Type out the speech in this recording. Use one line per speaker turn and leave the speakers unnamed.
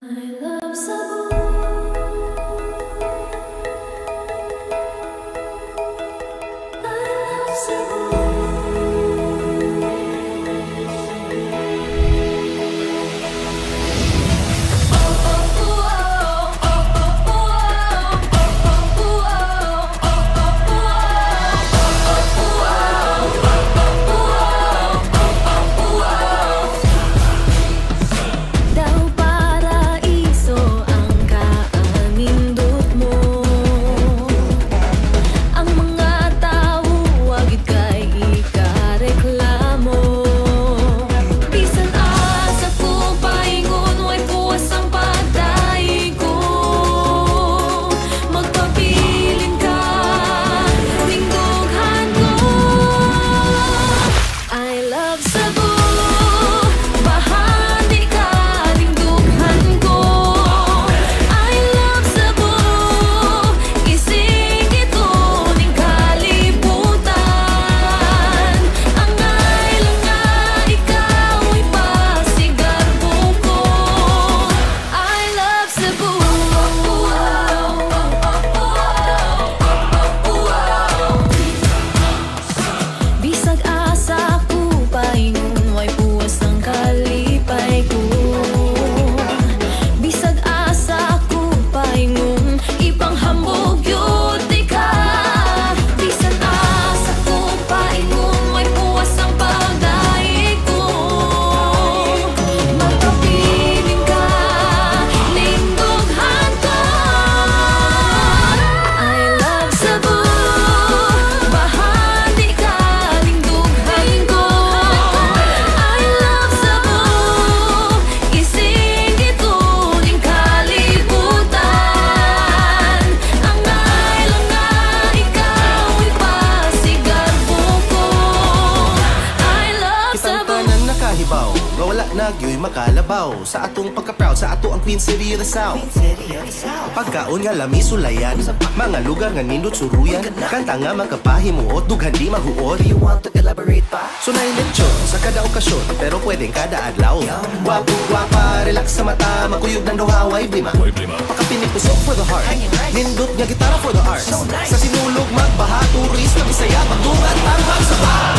I love Cebu. I love Cebu. Daw paraiso ang kaanindot mo. Ang mga tao wagid kay ikareklamo. Bisan asa ko paingon way puwas ang pagdaig ko. Magpabilin ka ning dughan ko. I love Cebu. Bahandi ka ning dughan ko. I love Cebu. Isig ito ning kalibutan. Ang lang nga ikaw ay pasigarbo ko. I love Cebu. Bisag asa ko paingon way puwas ang kalipay ko. Bisag asa ko paingon ipanghambog yun di ka. Bisag asa ko paingon way puwas ang pagdaig ko. Magpapiling ka ning dughan ko. I love Cebu. Bahandi ka ning dughan ko. I love Cebu. Isig ito ning kalibutan. Ang lang nga ikaw ay pasigarbo ko. I love
Kitang
Cebu.
tanan nakahibaw nga wala nagyoy makalabaw sa atong pagka-proud sa ato ang Queen City of the South. Pagkaon nga lami sulayan, mga lugar nga nindot suruyan, kanta nga makapahimuot dughan di mahuot. You want to elaborate pa? Sunay lechon sa kada okasyon pero pwedeng kada adlaw. Wapo gwapa, relax sa mata, makuyog ng duhaway blima. Pakapinig pusok for the heart, nindot nga gitara for the arts. Sa sinulog magbaha, turis na Bisaya, pagdungan tanghang sa bar.